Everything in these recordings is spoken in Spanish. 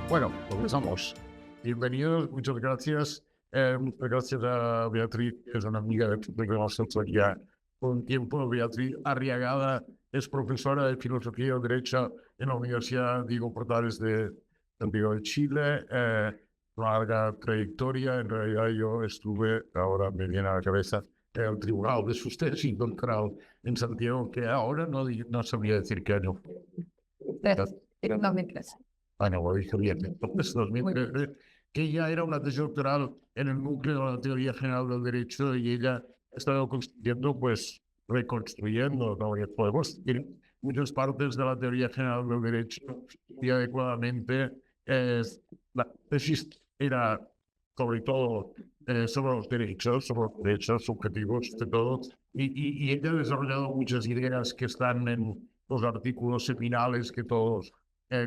Bueno, comenzamos. Bienvenidos, muchas gracias. Muchas gracias a Beatriz, que es una amiga que conocemos ya por un tiempo. Beatriz Arriagada es profesora de Filosofía y Derecho en la Universidad Diego Portales de Santiago de Chile. Una larga trayectoria. En realidad yo estuve, ahora me viene a la cabeza, en el Tribunal de su tesis doctoral en Santiago, que ahora no sabría decir qué año. En 2013. Bueno, lo dije bien. Entonces, 2013, que ella era una tesis doctoral en el núcleo de la teoría general del derecho y ella ha estado construyendo, pues, reconstruyendo, ¿no? Que podemos decir, muchas partes de la teoría general del derecho y adecuadamente. La tesis era, sobre todo, sobre los derechos subjetivos de todo, y ella ha desarrollado muchas ideas que están en los artículos seminales que todos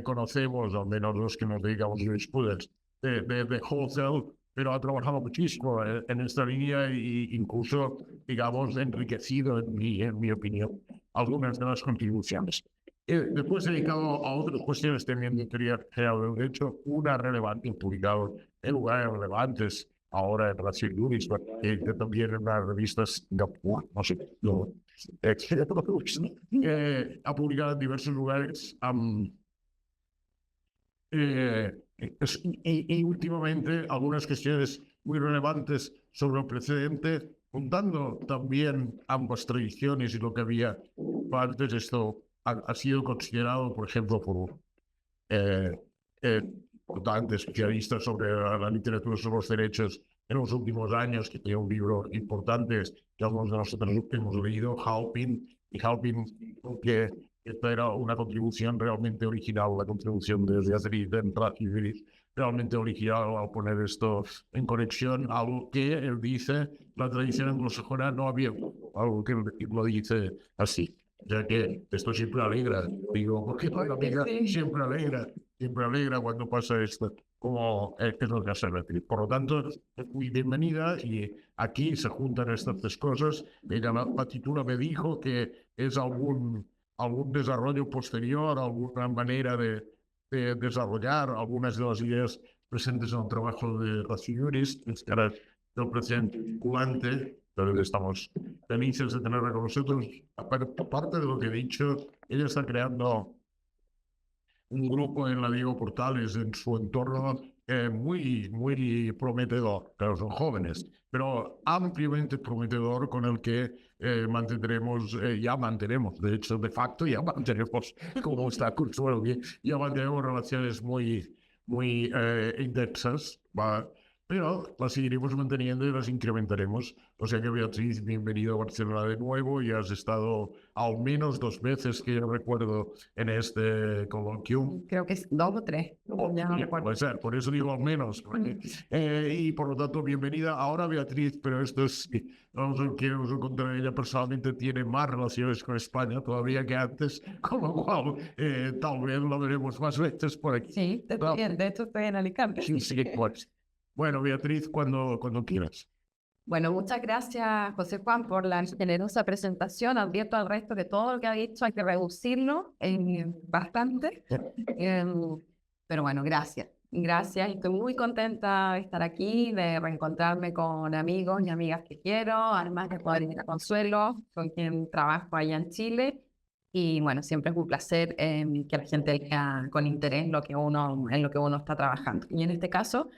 conocemos, al menos los que nos dedicamos a jurisprudence, de Husserl, pero ha trabajado muchísimo en esta línea e incluso, digamos, enriquecido, en mi opinión, algunas de las contribuciones. Después he dedicado a otras cuestiones también de teoría general del derecho, una relevante, publicado en lugares relevantes, ahora en Brasil Juris, que también en una revista Singapur, no sé, ha publicado en diversos lugares. Y últimamente algunas cuestiones muy relevantes sobre el precedente, juntando también ambas tradiciones y lo que había antes. Esto ha sido considerado, por ejemplo, por importantes especialistas sobre la literatura sobre los derechos en los últimos años, que tiene un libro importante que algunos de nosotros hemos leído, Halpin, que esta era una contribución realmente original, la contribución de Beatriz realmente original al poner esto en conexión, algo que él dice, la tradición anglosajona no había, algo que lo dice así. Ya que esto siempre alegra, digo, porque siempre alegra cuando pasa esto, como es lo que hace Beatriz. Por lo tanto, muy bienvenida, y aquí se juntan estas tres cosas. Ella, la titula me dijo que es algún desarrollo posterior, alguna manera de desarrollar algunas de las ideas presentes en el trabajo de Ratio Juris, caras del presente vinculante. Entonces estamos felices de tenerla con nosotros. Aparte de lo que he dicho, ella está creando un grupo en la Diego Portales, en su entorno, muy prometedor. Claro, son jóvenes, pero ampliamente prometedor, con el que ya mantenemos, de hecho, de facto, ya mantenemos, como está Consuelo, ya mantenemos relaciones muy intensas, ¿va? Pero las seguiremos manteniendo y las incrementaremos. O sea que, Beatriz, bienvenido a Barcelona de nuevo. Ya has estado al menos 2 veces, que yo recuerdo, en este coloquio. Creo que es 2 o 3. Ya no recuerdo. Puede ser, por eso digo al menos. Y por lo tanto, bienvenida ahora, Beatriz, pero esto es, vamos a que os encontrar, ella personalmente tiene más relaciones con España todavía que antes, con lo cual tal vez lo veremos más veces por aquí. Sí, de hecho estoy en Alicante. Sí, pues. Bueno, Beatriz, cuando quieras. Bueno, muchas gracias, José Juan, por la generosa presentación. Advierto al resto que todo lo que ha dicho hay que reducirlo bastante. Pero bueno, gracias. Gracias, y estoy muy contenta de estar aquí, de reencontrarme con amigos y amigas que quiero, además de poder ir a Consuelo, con quien trabajo allá en Chile. Y bueno, siempre es un placer que la gente lea con interés en lo que uno está trabajando. Y en este caso,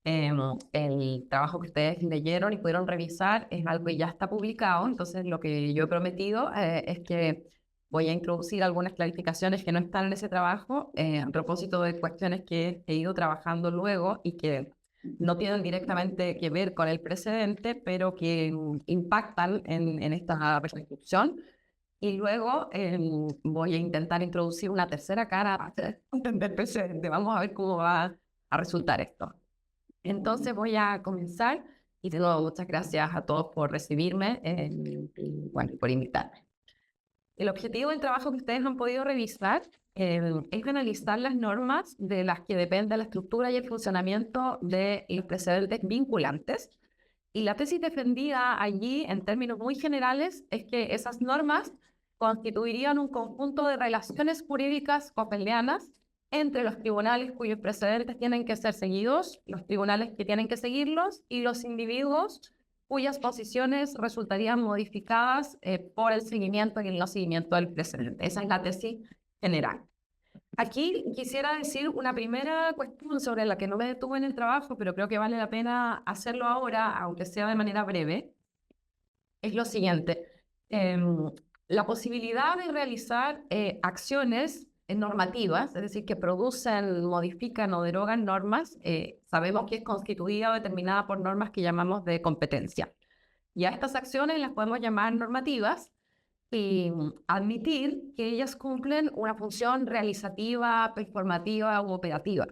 el trabajo que ustedes leyeron y pudieron revisar es algo que ya está publicado. Entonces lo que yo he prometido es que voy a introducir algunas clarificaciones que no están en ese trabajo a propósito de cuestiones que he ido trabajando luego y que no tienen directamente que ver con el precedente, pero que impactan en esta reconstrucción. Y luego voy a intentar introducir una tercera cara del precedente. Vamos a ver cómo va a resultar esto. Entonces voy a comenzar Y de nuevo, muchas gracias a todos por recibirme y bueno, por invitarme. El objetivo del trabajo que ustedes han podido revisar es analizar las normas de las que depende la estructura y el funcionamiento de los precedentes vinculantes. Y la tesis defendida allí, en términos muy generales, es que esas normas constituirían un conjunto de relaciones jurídicas coppelianas entre los tribunales cuyos precedentes tienen que ser seguidos, los tribunales que tienen que seguirlos y los individuos cuyas posiciones resultarían modificadas por el seguimiento y el no seguimiento del precedente. Esa es la tesis general. Aquí quisiera decir una primera cuestión sobre la que no me detuve en el trabajo, pero creo que vale la pena hacerlo ahora, aunque sea de manera breve. Es lo siguiente. La posibilidad de realizar acciones normativas, es decir, que producen, modifican o derogan normas, sabemos que es constituida o determinada por normas que llamamos de competencia. Y a estas acciones las podemos llamar normativas y admitir que ellas cumplen una función realizativa, performativa u operativa.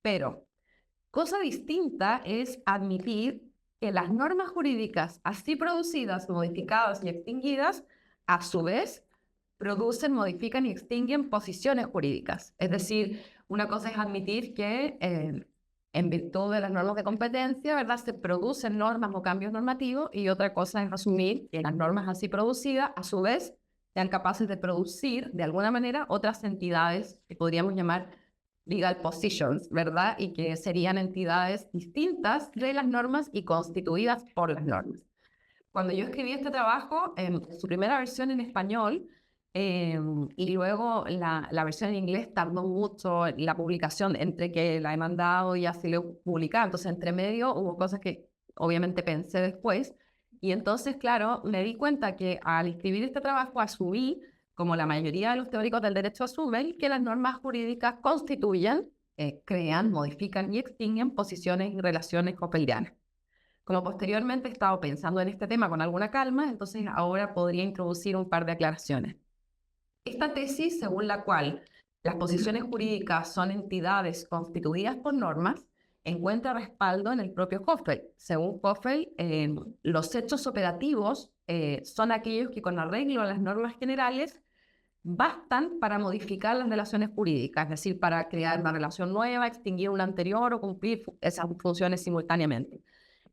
Pero cosa distinta es admitir que las normas jurídicas así producidas, modificadas y extinguidas, a su vez, producen, modifican y extinguen posiciones jurídicas. Es decir, una cosa es admitir que en virtud de las normas de competencia, ¿verdad?, se producen normas o cambios normativos, y otra cosa es asumir que las normas así producidas, a su vez, sean capaces de producir, de alguna manera, otras entidades que podríamos llamar legal positions, ¿verdad?, y que serían entidades distintas de las normas y constituidas por las normas. Cuando yo escribí este trabajo, su primera versión en español, y luego la versión en inglés tardó mucho la publicación entre que la he mandado y así lo he publicado. Entonces, entre medio hubo cosas que obviamente pensé después. Y entonces, claro, me di cuenta que al escribir este trabajo asumí, como la mayoría de los teóricos del derecho asumen, que las normas jurídicas constituyen, crean, modifican y extinguen posiciones y relaciones coppelianas. Como posteriormente he estado pensando en este tema con alguna calma, entonces ahora podría introducir un par de aclaraciones. Esta tesis, según la cual las posiciones jurídicas son entidades constituidas por normas, encuentra respaldo en el propio Hoffel. Según Hoffel, los hechos operativos son aquellos que, con arreglo a las normas generales, bastan para modificar las relaciones jurídicas, es decir, para crear una relación nueva, extinguir una anterior o cumplir esas funciones simultáneamente.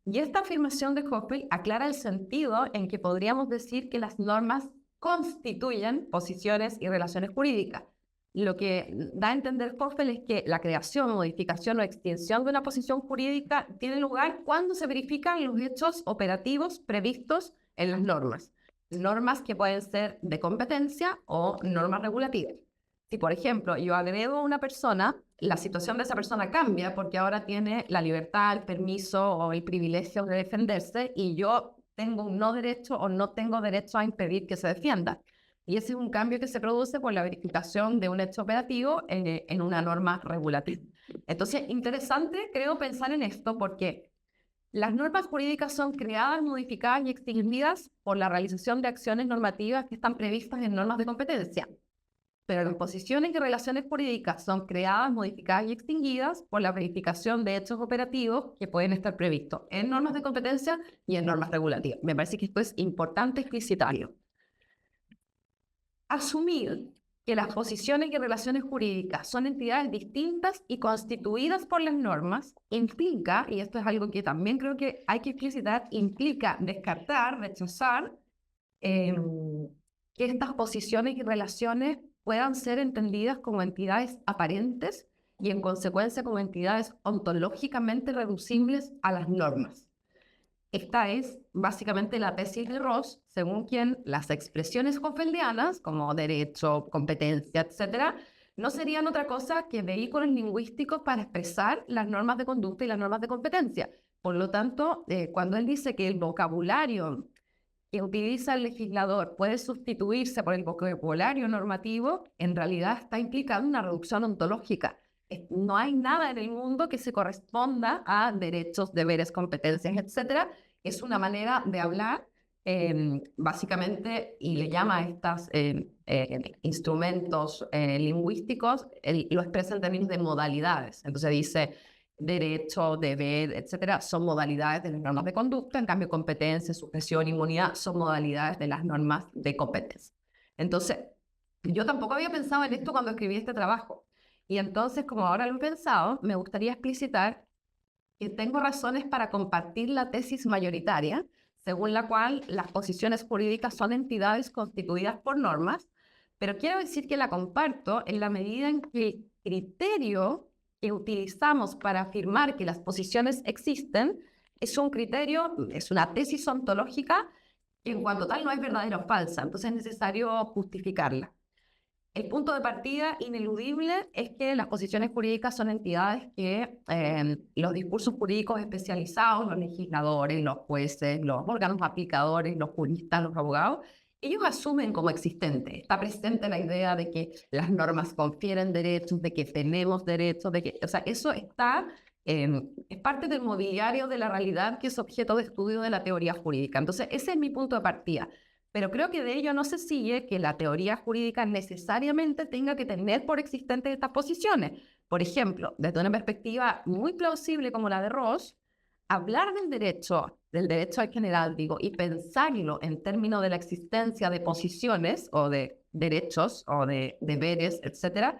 Y esta afirmación de Hoffel aclara el sentido en que podríamos decir que las normas constituyen posiciones y relaciones jurídicas. Lo que da a entender Hoffel es que la creación, modificación o extinción de una posición jurídica tiene lugar cuando se verifican los hechos operativos previstos en las normas. Normas que pueden ser de competencia o normas regulativas. Si, por ejemplo, yo agredo a una persona, la situación de esa persona cambia porque ahora tiene la libertad, el permiso o el privilegio de defenderse, y yo tengo un no derecho o no tengo derecho a impedir que se defienda. Y ese es un cambio que se produce por la verificación de un hecho operativo en una norma regulativa. Entonces, interesante, creo, pensar en esto porque las normas jurídicas son creadas, modificadas y extinguidas por la realización de acciones normativas que están previstas en normas de competencia. Pero las posiciones y relaciones jurídicas son creadas, modificadas y extinguidas por la verificación de hechos operativos que pueden estar previstos en normas de competencia y en normas regulativas. Me parece que esto es importante explicitarlo. Asumir que las posiciones y relaciones jurídicas son entidades distintas y constituidas por las normas implica, y esto es algo que también creo que hay que explicitar, implica descartar, rechazar que estas posiciones y relaciones puedan ser entendidas como entidades aparentes y, en consecuencia, como entidades ontológicamente reducibles a las normas. Esta es básicamente la tesis de Ross, según quien las expresiones hoffeldianas, como derecho, competencia, etc., no serían otra cosa que vehículos lingüísticos para expresar las normas de conducta y las normas de competencia. Por lo tanto, cuando él dice que el vocabulario que utiliza el legislador puede sustituirse por el vocabulario normativo, en realidad está implicando una reducción ontológica. No hay nada en el mundo que se corresponda a derechos, deberes, competencias, etc. Es una manera de hablar, básicamente, y le llama a estos instrumentos lingüísticos, lo expresa en términos de modalidades. Entonces dice, derecho, deber, etcétera, son modalidades de las normas de conducta. En cambio, competencia, sujeción, inmunidad son modalidades de las normas de competencia. Entonces, yo tampoco había pensado en esto cuando escribí este trabajo. Y entonces, como ahora lo he pensado, me gustaría explicitar que tengo razones para compartir la tesis mayoritaria, según la cual las posiciones jurídicas son entidades constituidas por normas, pero quiero decir que la comparto en la medida en que el criterio que utilizamos para afirmar que las posiciones existen es un criterio, es una tesis ontológica que en cuanto tal no es verdadera o falsa, entonces es necesario justificarla. El punto de partida ineludible es que las posiciones jurídicas son entidades que los discursos jurídicos especializados, los legisladores, los jueces, los órganos aplicadores, los juristas, los abogados, ellos asumen como existente. Está presente la idea de que las normas confieren derechos, de que tenemos derechos, de que, o sea, eso está, es parte del mobiliario de la realidad que es objeto de estudio de la teoría jurídica. Entonces, ese es mi punto de partida. Pero creo que de ello no se sigue que la teoría jurídica necesariamente tenga que tener por existentes estas posiciones. Por ejemplo, desde una perspectiva muy plausible como la de Ross, hablar del derecho en general, digo, y pensarlo en términos de la existencia de posiciones o de derechos o de deberes, etcétera,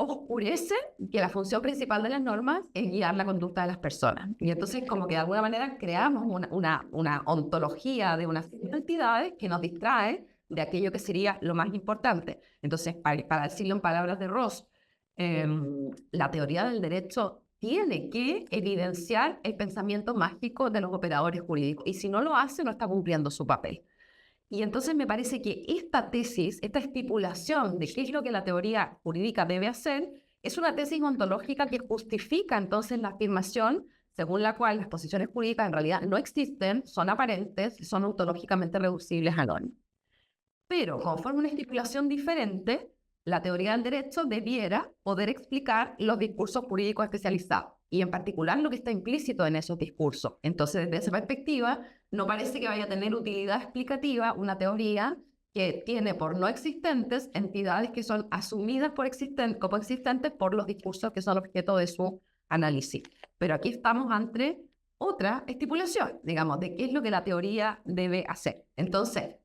oscurece que la función principal de las normas es guiar la conducta de las personas. Y entonces como que de alguna manera creamos una ontología de unas entidades que nos distrae de aquello que sería lo más importante. Entonces, para decirlo en palabras de Ross, la teoría del derecho tiene que evidenciar el pensamiento mágico de los operadores jurídicos. Y si no lo hace, no está cumpliendo su papel. Y entonces me parece que esta tesis, esta estipulación de qué es lo que la teoría jurídica debe hacer, es una tesis ontológica que justifica entonces la afirmación según la cual las posiciones jurídicas en realidad no existen, son aparentes y son ontológicamente reducibles a normas. Pero conforme una estipulación diferente, la teoría del derecho debiera poder explicar los discursos jurídicos especializados y en particular lo que está implícito en esos discursos. Entonces, desde esa perspectiva, no parece que vaya a tener utilidad explicativa una teoría que tiene por no existentes entidades que son asumidas como existentes por los discursos que son objeto de su análisis. Pero aquí estamos ante otra estipulación, digamos, de qué es lo que la teoría debe hacer. Entonces,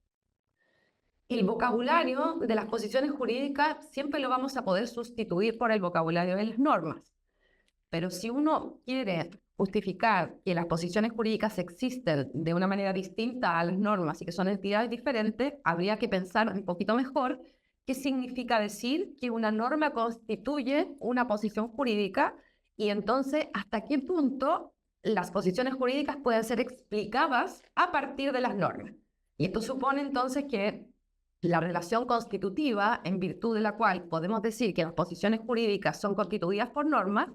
el vocabulario de las posiciones jurídicas siempre lo vamos a poder sustituir por el vocabulario de las normas. Pero si uno quiere justificar que las posiciones jurídicas existen de una manera distinta a las normas y que son entidades diferentes, habría que pensar un poquito mejor qué significa decir que una norma constituye una posición jurídica y entonces hasta qué punto las posiciones jurídicas pueden ser explicadas a partir de las normas. Y esto supone entonces que la relación constitutiva, en virtud de la cual podemos decir que las posiciones jurídicas son constituidas por normas,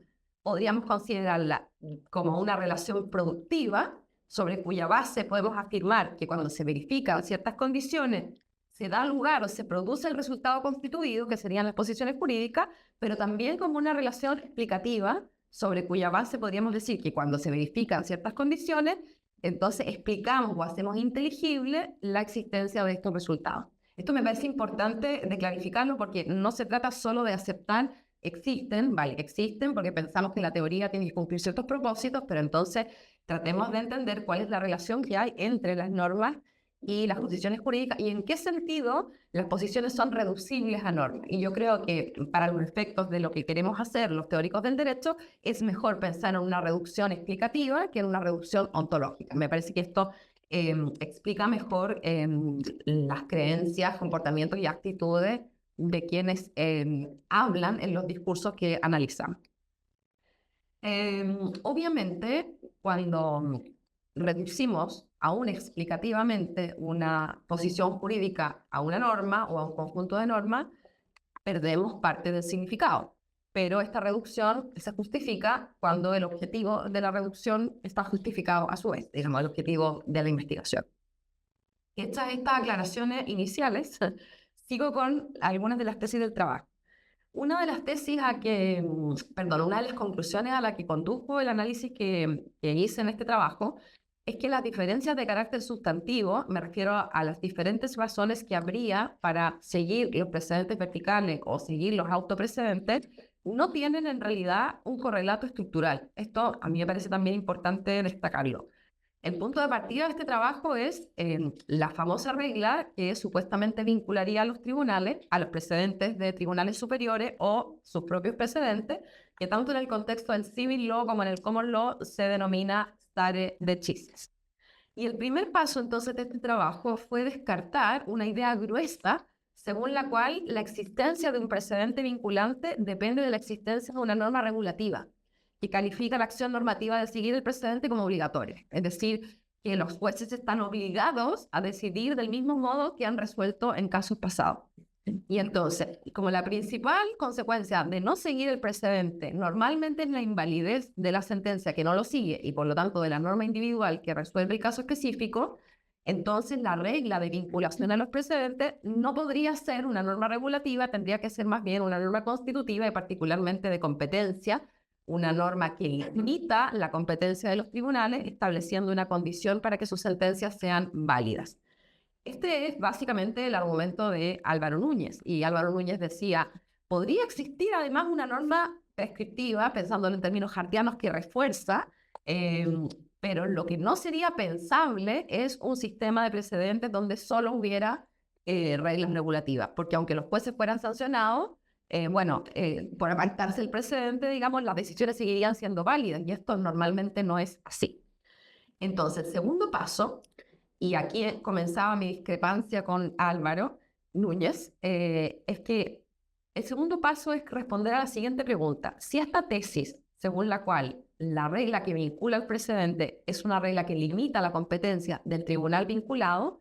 podríamos considerarla como una relación productiva sobre cuya base podemos afirmar que cuando se verifican ciertas condiciones se da lugar o se produce el resultado constituido, que serían las posiciones jurídicas, pero también como una relación explicativa sobre cuya base podríamos decir que cuando se verifican ciertas condiciones, entonces explicamos o hacemos inteligible la existencia de estos resultados. Esto me parece importante de clarificarlo porque no se trata solo de aceptar existen, vale, existen porque pensamos que la teoría tiene que cumplir ciertos propósitos, pero entonces tratemos de entender cuál es la relación que hay entre las normas y las posiciones jurídicas y en qué sentido las posiciones son reducibles a normas. Y yo creo que para los efectos de lo que queremos hacer los teóricos del derecho es mejor pensar en una reducción explicativa que en una reducción ontológica. Me parece que esto explica mejor las creencias, comportamientos y actitudes de quienes hablan en los discursos que analizamos. Obviamente, cuando reducimos aún explicativamente una posición jurídica a una norma o a un conjunto de normas, perdemos parte del significado. Pero esta reducción se justifica cuando el objetivo de la reducción está justificado a su vez, digamos, el objetivo de la investigación. Hechas estas aclaraciones iniciales, sigo con algunas de las tesis del trabajo. Una de las conclusiones a la que condujo el análisis que hice en este trabajo es que las diferencias de carácter sustantivo, me refiero a las diferentes razones que habría para seguir los precedentes verticales o seguir los autoprecedentes, no tienen en realidad un correlato estructural. Esto a mí me parece también importante destacarlo. El punto de partida de este trabajo es la famosa regla que supuestamente vincularía a los tribunales, a los precedentes de tribunales superiores o sus propios precedentes, que tanto en el contexto del civil law como en el common law se denomina stare decisis. Y el primer paso entonces de este trabajo fue descartar una idea gruesa según la cual la existencia de un precedente vinculante depende de la existencia de una norma regulativa que califica la acción normativa de seguir el precedente como obligatoria. Es decir, que los jueces están obligados a decidir del mismo modo que han resuelto en casos pasados. Y entonces, como la principal consecuencia de no seguir el precedente normalmente es la invalidez de la sentencia que no lo sigue y por lo tanto de la norma individual que resuelve el caso específico, entonces la regla de vinculación a los precedentes no podría ser una norma regulativa, tendría que ser más bien una norma constitutiva y particularmente de competencia, una norma que limita la competencia de los tribunales estableciendo una condición para que sus sentencias sean válidas. Este es básicamente el argumento de Álvaro Núñez. Y Álvaro Núñez decía, podría existir además una norma prescriptiva, pensándolo en términos hartianos, que refuerza, pero lo que no sería pensable es un sistema de precedentes donde solo hubiera reglas regulativas, porque aunque los jueces fueran sancionados, por apartarse el precedente, digamos, las decisiones seguirían siendo válidas, y esto normalmente no es así. Entonces, el segundo paso, y aquí comenzaba mi discrepancia con Álvaro Núñez, es que el segundo paso es responder a la siguiente pregunta. Si esta tesis, según la cual la regla que vincula al precedente es una regla que limita la competencia del tribunal vinculado,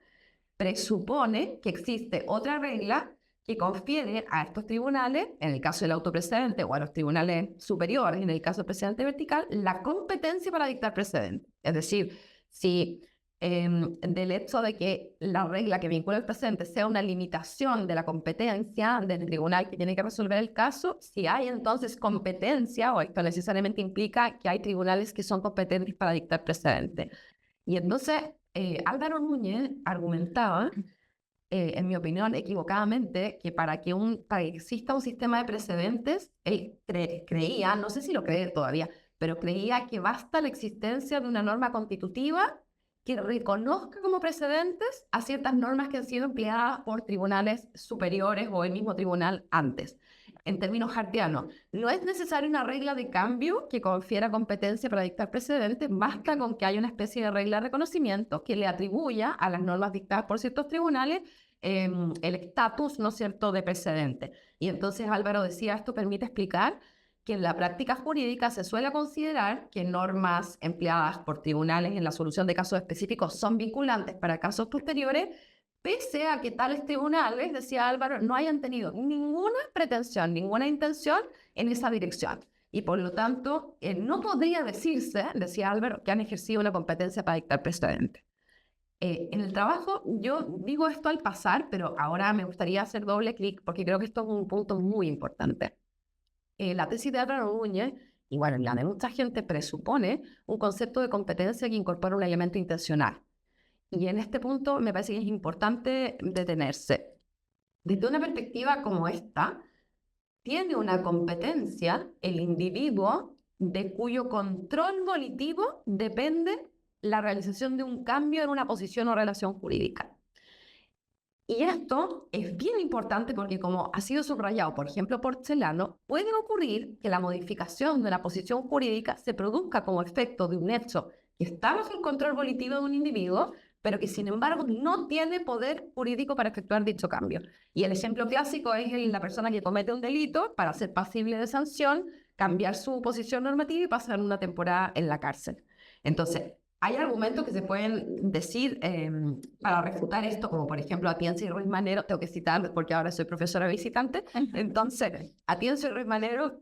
presupone que existe otra regla que confiere a estos tribunales, en el caso del autoprecedente, o a los tribunales superiores, en el caso del precedente vertical, la competencia para dictar precedente. Es decir, si del hecho de que la regla que vincula el precedente sea una limitación de la competencia del tribunal que tiene que resolver el caso, si hay entonces competencia, o esto necesariamente implica que hay tribunales que son competentes para dictar precedente. Y entonces Álvaro Núñez argumentaba, en mi opinión, equivocadamente, que para que exista un sistema de precedentes, él creía, no sé si lo cree todavía, pero creía que basta la existencia de una norma constitutiva que reconozca como precedentes a ciertas normas que han sido empleadas por tribunales superiores o el mismo tribunal antes. En términos hartianos, no es necesaria una regla de cambio que confiera competencia para dictar precedentes, basta con que haya una especie de regla de reconocimiento que le atribuya a las normas dictadas por ciertos tribunales el estatus, ¿no es cierto?, de precedente. Y entonces Álvaro decía, esto permite explicar que en la práctica jurídica se suele considerar que normas empleadas por tribunales en la solución de casos específicos son vinculantes para casos posteriores, pese a que tales tribunales, decía Álvaro, no hayan tenido ninguna pretensión, ninguna intención en esa dirección. Y por lo tanto, no podría decirse, decía Álvaro, que han ejercido una competencia para dictar precedente. En el trabajo, yo digo esto al pasar, pero ahora me gustaría hacer doble clic porque creo que esto es un punto muy importante. La tesis de Álvaro Núñez, y bueno, la de mucha gente, presupone un concepto de competencia que incorpora un elemento intencional. Y en este punto me parece que es importante detenerse. Desde una perspectiva como esta, tiene una competencia el individuo de cuyo control volitivo depende la realización de un cambio en una posición o relación jurídica. Y esto es bien importante porque, como ha sido subrayado, por ejemplo, por Celano, puede ocurrir que la modificación de la posición jurídica se produzca como efecto de un hecho que está bajo el control volitivo de un individuo, pero que sin embargo no tiene poder jurídico para efectuar dicho cambio. Y el ejemplo clásico es la persona que comete un delito para ser pasible de sanción, cambiar su posición normativa y pasar una temporada en la cárcel. Entonces, hay argumentos que se pueden decir para refutar esto, como por ejemplo Atienza y Ruiz Manero, tengo que citar porque ahora soy profesora visitante, entonces Atienza y Ruiz Manero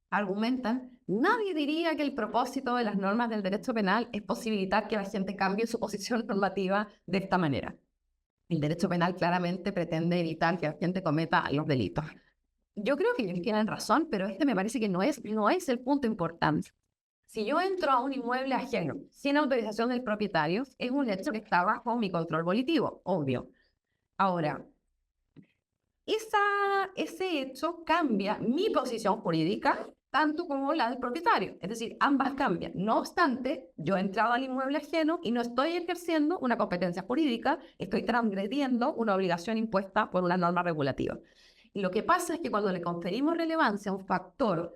argumentan, nadie diría que el propósito de las normas del derecho penal es posibilitar que la gente cambie su posición normativa de esta manera. El derecho penal claramente pretende evitar que la gente cometa los delitos. Yo creo que ellos tienen razón, pero este me parece que no es el punto importante. Si yo entro a un inmueble ajeno sin autorización del propietario, es un hecho que está bajo mi control volitivo, obvio. Ahora, ese hecho cambia mi posición jurídica tanto como la del propietario. Es decir, ambas cambian. No obstante, yo he entrado al inmueble ajeno y no estoy ejerciendo una competencia jurídica, estoy transgrediendo una obligación impuesta por una norma regulativa. Y lo que pasa es que cuando le conferimos relevancia a un factor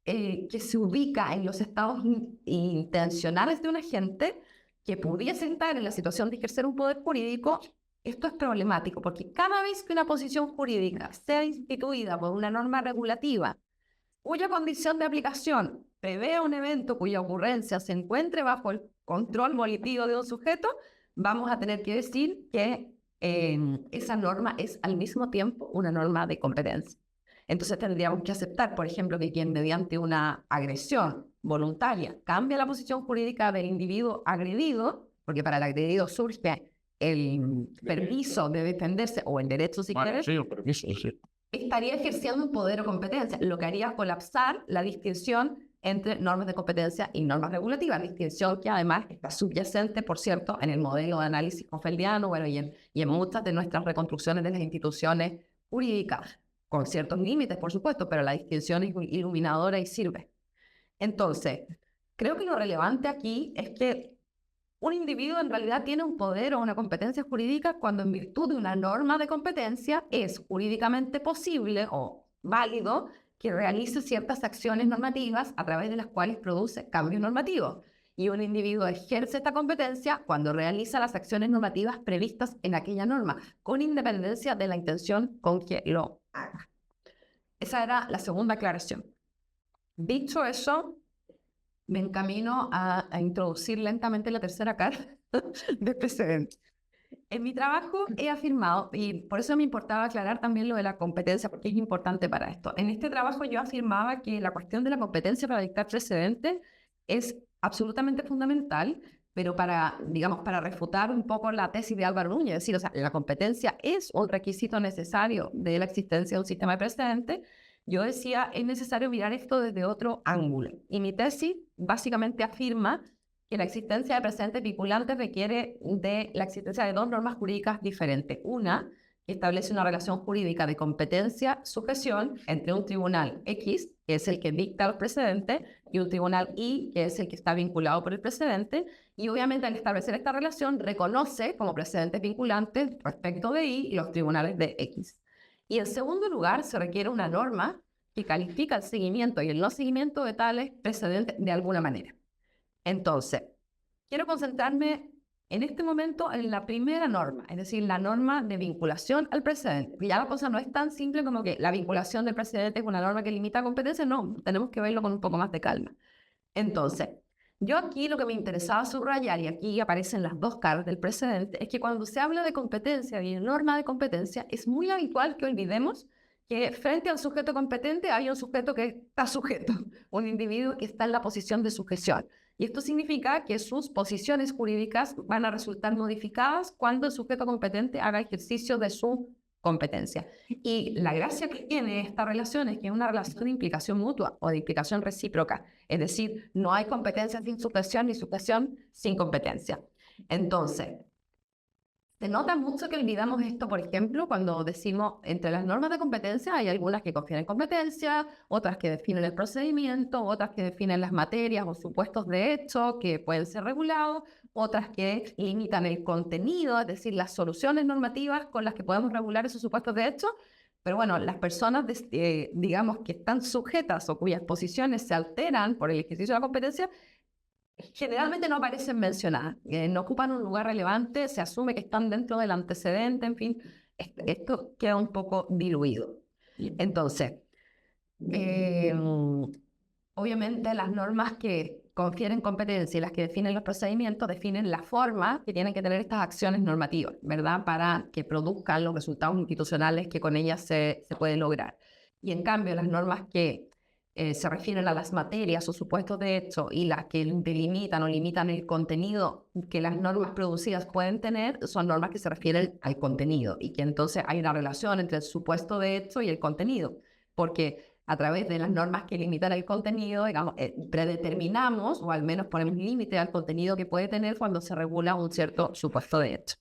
que se ubica en los estados intencionales de un agente que pudiese estar en la situación de ejercer un poder jurídico, esto es problemático, porque cada vez que una posición jurídica sea instituida por una norma regulativa cuya condición de aplicación prevea un evento cuya ocurrencia se encuentre bajo el control volitivo de un sujeto, vamos a tener que decir que esa norma es al mismo tiempo una norma de competencia. Entonces tendríamos que aceptar, por ejemplo, que quien mediante una agresión voluntaria cambia la posición jurídica del individuo agredido, porque para el agredido surge el permiso de defenderse o el derecho si quiere, Sí, el permiso, sí. estaría ejerciendo un poder o competencia, lo que haría colapsar la distinción entre normas de competencia y normas regulativas, distinción que además está subyacente, por cierto, en el modelo de análisis confeldiano, bueno, y en muchas de nuestras reconstrucciones de las instituciones jurídicas, con ciertos límites, por supuesto, pero la distinción es iluminadora y sirve. Entonces, creo que lo relevante aquí es que un individuo en realidad tiene un poder o una competencia jurídica cuando en virtud de una norma de competencia es jurídicamente posible o válido que realice ciertas acciones normativas a través de las cuales produce cambios normativos. Y un individuo ejerce esta competencia cuando realiza las acciones normativas previstas en aquella norma, con independencia de la intención con que lo haga. Esa era la segunda aclaración. Dicho eso, me encamino a introducir lentamente la tercera cara de precedente. En mi trabajo he afirmado, y por eso me importaba aclarar también lo de la competencia, porque es importante para esto. En este trabajo yo afirmaba que la cuestión de la competencia para dictar precedentes es absolutamente fundamental, pero para refutar un poco la tesis de Álvaro Núñez, es decir, o sea, la competencia es un requisito necesario de la existencia de un sistema de precedentes. Yo decía, es necesario mirar esto desde otro ángulo. Y mi tesis básicamente afirma que la existencia de precedentes vinculantes requiere de la existencia de dos normas jurídicas diferentes. Una, que establece una relación jurídica de competencia-sujeción entre un tribunal X, que es el que dicta los precedentes, y un tribunal Y, que es el que está vinculado por el precedente. Y obviamente al establecer esta relación, reconoce como precedentes vinculantes respecto de Y los tribunales de X. Y en segundo lugar, se requiere una norma que califica el seguimiento y el no seguimiento de tales precedentes de alguna manera. Entonces, quiero concentrarme en este momento en la primera norma, es decir, la norma de vinculación al precedente. Y ya la cosa no es tan simple como que la vinculación del precedente es una norma que limita competencias, no, tenemos que verlo con un poco más de calma. Entonces, yo aquí lo que me interesaba subrayar, y aquí aparecen las dos caras del precedente, es que cuando se habla de competencia y de norma de competencia, es muy habitual que olvidemos que frente al sujeto competente hay un sujeto que está sujeto, un individuo que está en la posición de sujeción. Y esto significa que sus posiciones jurídicas van a resultar modificadas cuando el sujeto competente haga ejercicio de su competencia. Y la gracia que tiene esta relación es que es una relación de implicación mutua o de implicación recíproca. Es decir, no hay competencia sin sujeción ni sujeción sin competencia. Entonces, se nota mucho que olvidamos esto, por ejemplo, cuando decimos entre las normas de competencia hay algunas que confieren competencia, otras que definen el procedimiento, otras que definen las materias o supuestos de hecho que pueden ser regulados, otras que limitan el contenido, es decir, las soluciones normativas con las que podemos regular esos supuestos de hecho. Pero bueno, las personas, digamos, que están sujetas o cuyas posiciones se alteran por el ejercicio de la competencia, generalmente no aparecen mencionadas, no ocupan un lugar relevante, se asume que están dentro del antecedente, en fin, esto queda un poco diluido. Entonces, obviamente las normas que confieren competencia y las que definen los procedimientos definen la forma que tienen que tener estas acciones normativas, ¿verdad? Para que produzcan los resultados institucionales que con ellas se pueden lograr. Y en cambio, las normas que se refieren a las materias o supuestos de hecho y las que delimitan o limitan el contenido que las normas producidas pueden tener, son normas que se refieren al contenido y que entonces hay una relación entre el supuesto de hecho y el contenido, porque a través de las normas que limitan el contenido, digamos, predeterminamos o al menos ponemos límite al contenido que puede tener cuando se regula un cierto supuesto de hecho.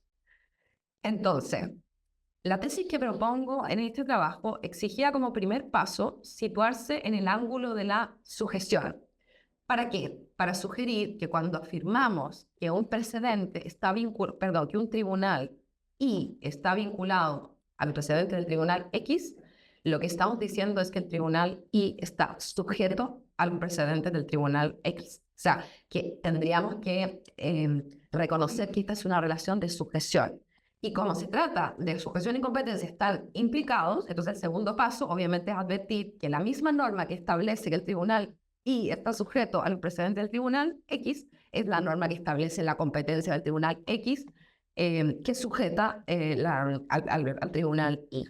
Entonces, La tesis que propongo en este trabajo exigía como primer paso situarse en el ángulo de la sugestión. ¿Para qué? Para sugerir que cuando afirmamos que un precedente está vinculado, perdón, que un tribunal Y está vinculado al precedente del tribunal X, lo que estamos diciendo es que el tribunal Y está sujeto al precedente del tribunal X. O sea, que tendríamos que reconocer que esta es una relación de sujeción. Y como se trata de sujeción y competencia están implicados, entonces el segundo paso obviamente es advertir que la misma norma que establece que el tribunal Y está sujeto al precedente del tribunal X es la norma que establece la competencia del tribunal X que sujeta al tribunal Y.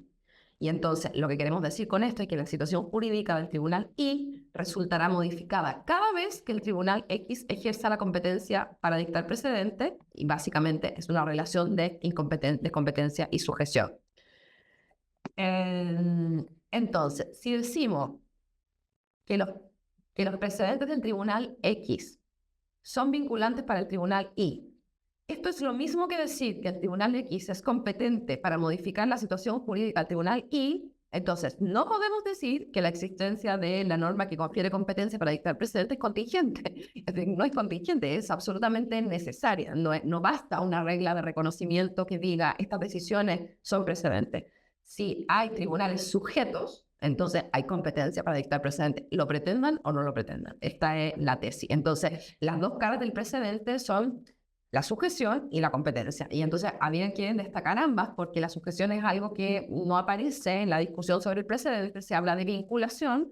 Y entonces lo que queremos decir con esto es que la situación jurídica del tribunal Y resultará modificada cada vez que el tribunal X ejerza la competencia para dictar precedente, y básicamente es una relación de competencia y sujeción. Entonces, si decimos que los precedentes del tribunal X son vinculantes para el tribunal Y, esto es lo mismo que decir que el tribunal X es competente para modificar la situación jurídica del tribunal Y. Entonces, no podemos decir que la existencia de la norma que confiere competencia para dictar precedente es contingente. Es decir, no es contingente, es absolutamente necesaria. No basta una regla de reconocimiento que diga estas decisiones son precedentes. Si hay tribunales sujetos, entonces hay competencia para dictar precedente. ¿Lo pretendan o no lo pretendan? Esta es la tesis. Entonces, las dos caras del precedente son la sujeción y la competencia. Y entonces había quien destacar ambas porque la sujeción es algo que no aparece en la discusión sobre el precedente. Se habla de vinculación,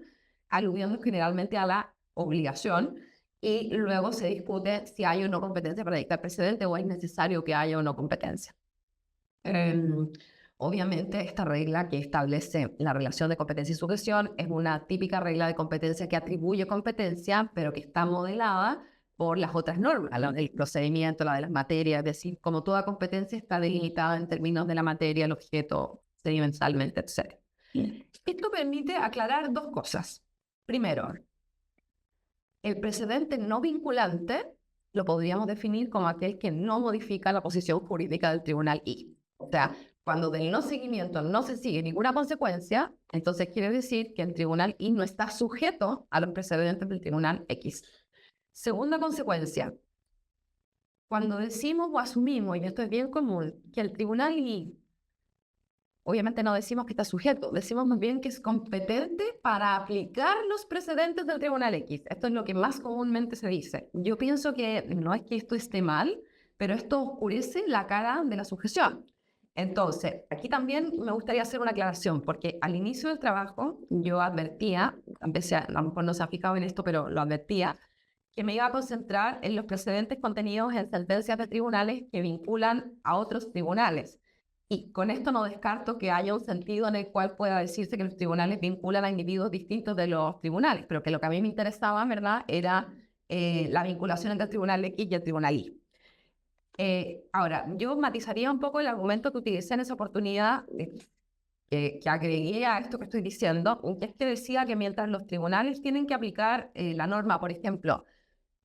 aludiendo generalmente a la obligación, y luego se discute si hay o no competencia para dictar precedente o es necesario que haya o no competencia. Obviamente, esta regla que establece la relación de competencia y sujeción es una típica regla de competencia que atribuye competencia, pero que está modelada por las otras normas, el procedimiento, la de las materias, es decir, como toda competencia está delimitada en términos de la materia, el objeto, sedimentalmente, etc. Esto permite aclarar dos cosas. Primero, el precedente no vinculante lo podríamos definir como aquel que no modifica la posición jurídica del tribunal Y. O sea, cuando del no seguimiento no se sigue ninguna consecuencia, entonces quiere decir que el tribunal Y no está sujeto a los precedentes del tribunal X. Segunda consecuencia, cuando decimos o asumimos, y esto es bien común, que el tribunal Y, obviamente no decimos que está sujeto, decimos más bien que es competente para aplicar los precedentes del tribunal X. Esto es lo que más comúnmente se dice. Yo pienso que no es que esto esté mal, pero esto oscurece la cara de la sujeción. Entonces, aquí también me gustaría hacer una aclaración, porque al inicio del trabajo yo advertía, a lo mejor no se ha fijado en esto, pero lo advertía, que me iba a concentrar en los precedentes contenidos en sentencias de tribunales que vinculan a otros tribunales. Y con esto no descarto que haya un sentido en el cual pueda decirse que los tribunales vinculan a individuos distintos de los tribunales, pero que lo que a mí me interesaba, ¿verdad?, era la vinculación entre el tribunal X y el tribunal Y. Ahora, yo matizaría un poco el argumento que utilicé en esa oportunidad, que agregué a esto que estoy diciendo, que es que decía que mientras los tribunales tienen que aplicar la norma, por ejemplo,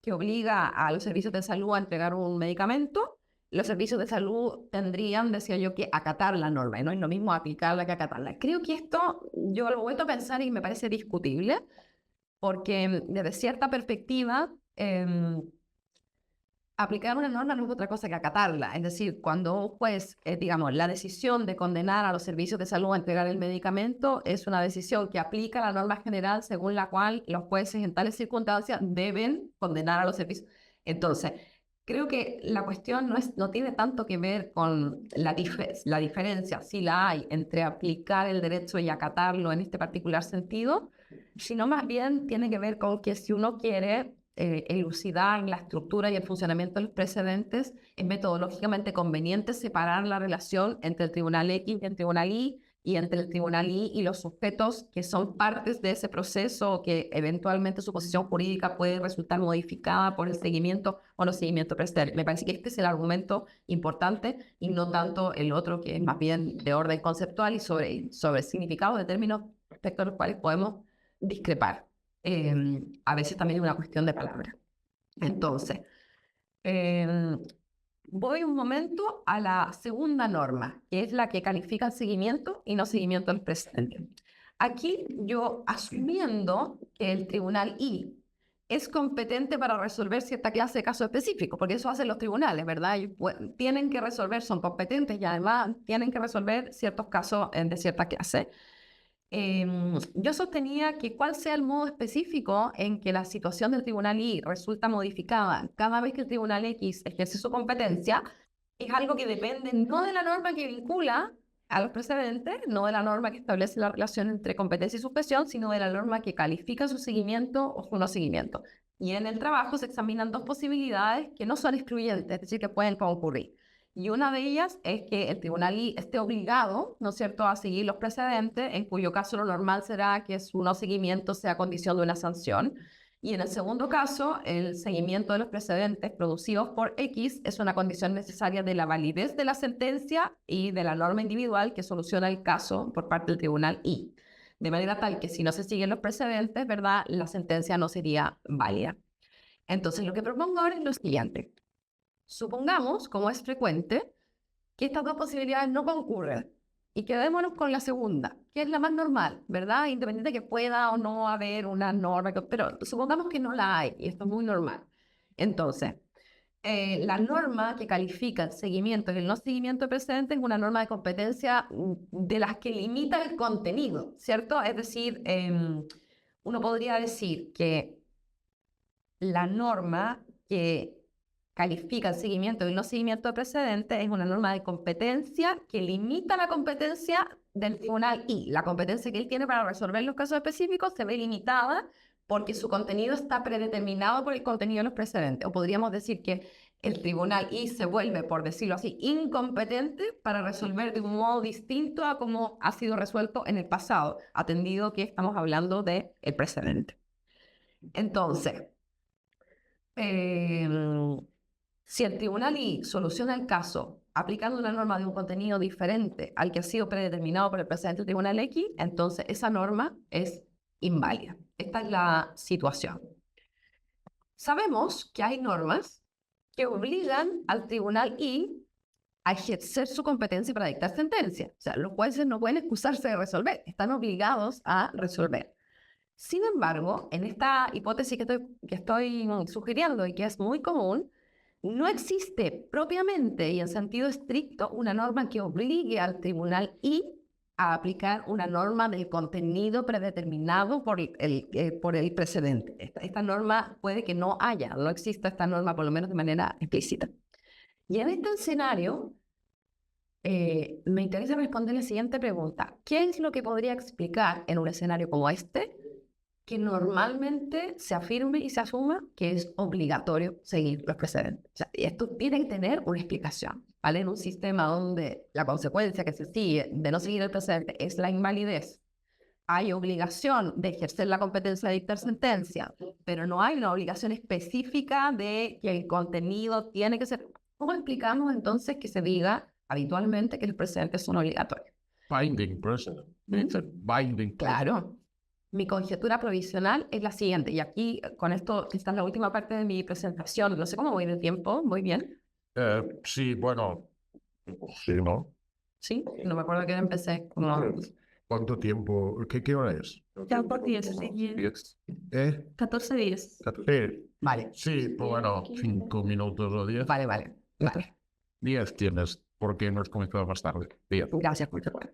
que obliga a los servicios de salud a entregar un medicamento, los servicios de salud tendrían, decía yo, que acatar la norma, y no es lo mismo aplicarla que acatarla. Creo que esto yo lo he vuelto a pensar y me parece discutible, porque desde cierta perspectiva, aplicar una norma no es otra cosa que acatarla. Es decir, cuando un juez, digamos, la decisión de condenar a los servicios de salud a entregar el medicamento es una decisión que aplica la norma general según la cual los jueces en tales circunstancias deben condenar a los servicios. Entonces, creo que la cuestión no tiene tanto que ver con la diferencia, si la hay, entre aplicar el derecho y acatarlo en este particular sentido, sino más bien tiene que ver con que si uno quiere elucidar la estructura y el funcionamiento de los precedentes, es metodológicamente conveniente separar la relación entre el tribunal X y el tribunal Y, y entre el tribunal Y y los sujetos que son partes de ese proceso, o que eventualmente su posición jurídica puede resultar modificada por el seguimiento o no seguimiento precedente. Me parece que este es el argumento importante y no tanto el otro, que es más bien de orden conceptual y sobre significados de términos respecto a los cuales podemos discrepar. A veces también es una cuestión de palabra. Entonces, voy un momento a la segunda norma, que es la que califica el seguimiento y no seguimiento del precedente. Aquí yo, asumiendo que el tribunal I es competente para resolver cierta clase de caso específico, porque eso hacen los tribunales, ¿verdad? Y, tienen que resolver, son competentes y además tienen que resolver ciertos casos de cierta clase. Yo sostenía que cuál sea el modo específico en que la situación del tribunal I resulta modificada cada vez que el tribunal X ejerce su competencia, es algo que depende no de la norma que vincula a los precedentes, no de la norma que establece la relación entre competencia y suspensión, sino de la norma que califica su seguimiento o su no seguimiento. Y en el trabajo se examinan dos posibilidades que no son excluyentes, es decir, que pueden concurrir. Y una de ellas es que el tribunal I esté obligado, ¿no es cierto?, a seguir los precedentes, en cuyo caso lo normal será que su no seguimiento sea condición de una sanción. Y en el segundo caso, el seguimiento de los precedentes producidos por X es una condición necesaria de la validez de la sentencia y de la norma individual que soluciona el caso por parte del tribunal I. De manera tal que si no se siguen los precedentes, ¿verdad?, la sentencia no sería válida. Entonces, lo que propongo ahora es lo siguiente. Supongamos, como es frecuente, que estas dos posibilidades no concurren y quedémonos con la segunda, que es la más normal, ¿verdad? Independiente de que pueda o no haber una norma, pero supongamos que no la hay y esto es muy normal. Entonces, la norma que califica el seguimiento y el no seguimiento de precedentes es una norma de competencia de las que limita el contenido, ¿cierto? Es decir, uno podría decir que la norma que califica el seguimiento y el no seguimiento de precedentes es una norma de competencia que limita la competencia del tribunal I. La competencia que él tiene para resolver los casos específicos se ve limitada porque su contenido está predeterminado por el contenido de los precedentes. O podríamos decir que el tribunal I se vuelve, por decirlo así, incompetente para resolver de un modo distinto a como ha sido resuelto en el pasado, atendido que estamos hablando del precedente. Entonces, si el tribunal I soluciona el caso aplicando una norma de un contenido diferente al que ha sido predeterminado por el precedente del tribunal X, entonces esa norma es inválida. Esta es la situación. Sabemos que hay normas que obligan al tribunal I a ejercer su competencia para dictar sentencia. O sea, los jueces no pueden excusarse de resolver, están obligados a resolver. Sin embargo, en esta hipótesis que estoy sugiriendo y que es muy común, no existe propiamente y en sentido estricto una norma que obligue al tribunal I a aplicar una norma del contenido predeterminado por el precedente. Esta norma puede que no haya, no exista esta norma por lo menos de manera explícita. Y en este escenario, me interesa responder la siguiente pregunta. ¿Qué es lo que podría explicar en un escenario como este que normalmente se afirme y se asuma que es obligatorio seguir los precedentes? O sea, esto tiene que tener una explicación, ¿vale? En un sistema donde la consecuencia que se sigue de no seguir el precedente es la invalidez, hay obligación de ejercer la competencia de dictar sentencia, pero no hay una obligación específica de que el contenido tiene que ser. ¿Cómo explicamos entonces que se diga habitualmente que los precedentes son obligatorios? Binding precedent. It's a binding precedent. Claro. Mi conjetura provisional es la siguiente, y aquí con esto, esta es la última parte de mi presentación. No sé cómo voy de tiempo, ¿muy bien? Sí, bueno, sí, ¿no? Sí, no me acuerdo que empecé. Como... ¿Cuánto tiempo? ¿Qué hora es? Ya por 10, sí. 14 días. Vale. Sí, pues bueno, 5 minutos o 10. Vale. 10 tienes, porque no has comenzado más tarde. 10. Gracias por tu tiempo.